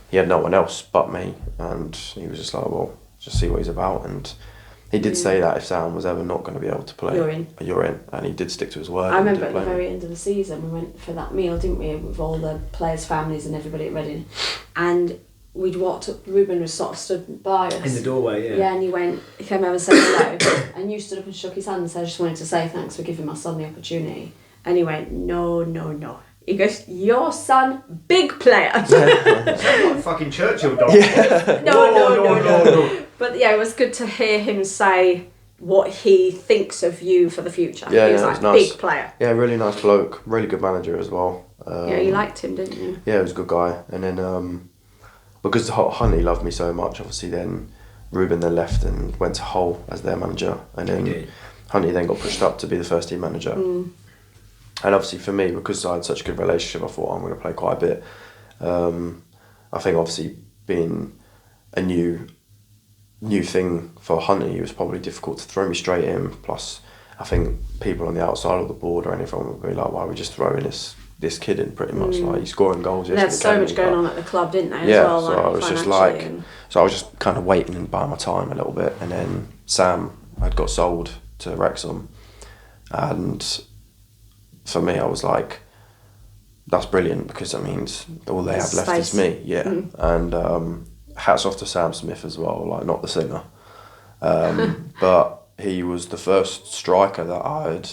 he had no one else but me, and he was just like, well, just see what he's about. And he did say that if Sam was ever not going to be able to play, you're in, and he did stick to his word. I remember at the very end of the season, we went for that meal, didn't we, with all the players' families and everybody at Reading, and we'd walked up, Ruben was sort of stood by us. In the doorway, yeah. Yeah, and he came over and said hello, and you stood up and shook his hand and said, I just wanted to say thanks for giving my son the opportunity. And he went, no. He goes, your son, big player. Sounds like fucking Churchill dog. Yeah. No. But yeah, it was good to hear him say what he thinks of you for the future. Yeah, he was like, nice. Big player. Yeah, really nice bloke, really good manager as well. You liked him, didn't you? Yeah, he was a good guy. And then because Honey loved me so much, obviously then Ruben then left and went to Hull as their manager, and then Honey then got pushed up to be the first team manager. And obviously for me, because I had such a good relationship, I thought I'm going to play quite a bit. I think obviously being a new thing for Honey, it was probably difficult to throw me straight in. Plus, I think people on the outside of the board or anything would be like, why are we just throwing this kid in, pretty much, like he's scoring goals. They had so much going on at the club, didn't they? Yeah, as well, so I was just so I was just kind of waiting and buying my time a little bit, and then Sam had got sold to Wrexham, and for me I was like, that's brilliant, because that means all they have left is me. And hats off to Sam Smith as well, like not the singer, but he was the first striker that I had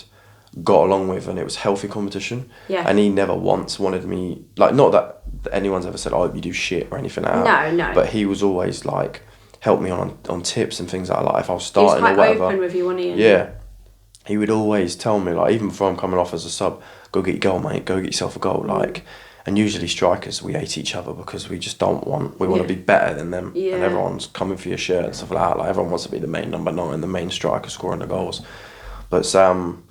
got along with, and it was healthy competition. And he never once wanted me, like, not that anyone's ever said, oh, you do shit or anything like that. No. But he was always like, help me on tips and things like that. Like if I was He was starting quite or whatever. open with you, wasn't he? Yeah. He would always tell me, like, even before I'm coming off as a sub, go get your goal, mate, go get yourself a goal. Like, and usually strikers, we hate each other because we just don't want, we want to be better than them. Yeah. And everyone's coming for your shirt and stuff like that. Like, everyone wants to be the main number 9, the main striker scoring the goals. But Sam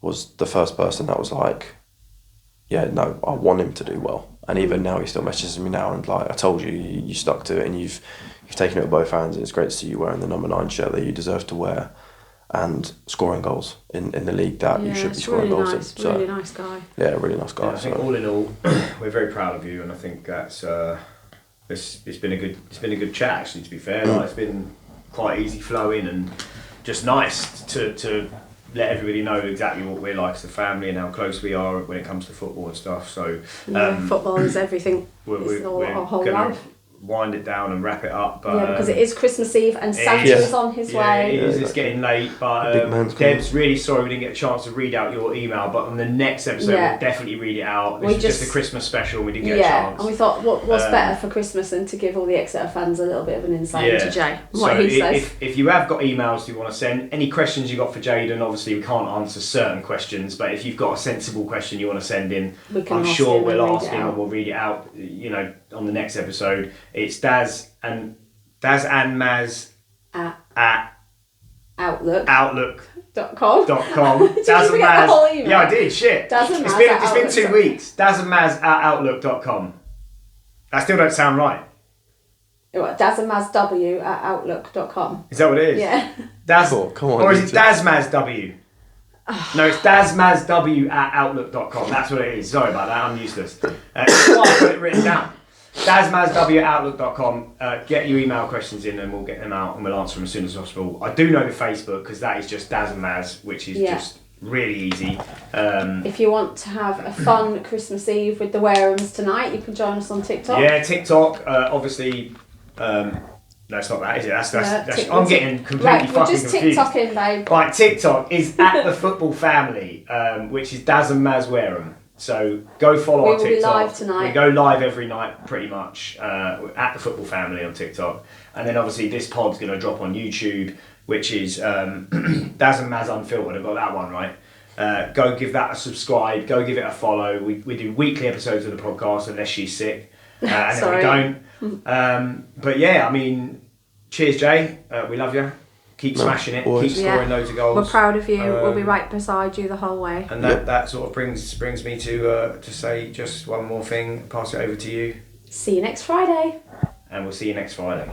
was the first person that was like, yeah, no, I want him to do well. And even now, he still messages me now and like, I told you, you stuck to it and you've taken it with both hands. And it's great to see you wearing the number 9 shirt that you deserve to wear and scoring goals in the league that you should be scoring really goals nice, in. So, really nice guy. Yeah, really nice guy. Yeah, I think all in all, we're very proud of you, and I think that's it's been a good chat actually. To be fair, like, it's been quite easy flowing and just nice to let everybody know exactly what we're like as a family and how close we are when it comes to football and stuff. So Football is everything. It's our whole life. Wind it down and wrap it up, but because it is Christmas Eve and Santa is on his way. It is. It's getting late, but Deb's really sorry we didn't get a chance to read out your email, but on the next episode we'll definitely read it out. This is just a Christmas special and we didn't get a chance. And we thought what's better for Christmas than to give all the Exeter fans a little bit of an insight into Jay, what he says. If you have got emails you want to send, any questions you got for Jayden, obviously we can't answer certain questions, but if you've got a sensible question you want to send in, I'm sure we'll ask him and we'll read it out, on the next episode. It's Daz and Maz at outlook.com. Daz and Maz. Yeah, I did. Shit. Daz and Maz it's been 2 weeks. Daz and Maz at outlook.com. That still don't sound right. Daz and Maz W at outlook.com. Is that what it is? Yeah. Daz, come on, or is it Daz Maz W? No, it's dazmazw at outlook.com. That's what it is. Sorry about that. I'm useless. That's why I got it written down. dazmazw at outlook.com. Get your email questions in and we'll get them out and we'll answer them as soon as possible. I do know the Facebook because that is just Daz and Maz, which is just really easy. If you want to have a fun Christmas Eve with the Warehams tonight, you can join us on TikTok. Yeah, TikTok. Obviously, no, it's not that, is it? That's I'm getting completely fucking confused. Just TikTok in, babe. Right, TikTok is at the football family, which is Daz and Maz Wareham. So go follow our TikTok. We will be live tonight. We go live every night, pretty much, at the football family on TikTok. And then obviously this pod's going to drop on YouTube, which is Daz and Maz Unfiltered. I've got that one right. Go give that a subscribe. Go give it a follow. We do weekly episodes of the podcast unless she's sick. And then we don't. But yeah, I mean, cheers, Jay. We love you. Keep smashing it. Always. Keep scoring loads of goals. We're proud of you. We'll be right beside you the whole way. And that sort of brings me to say just one more thing. Pass it over to you. See you next Friday. And we'll see you next Friday.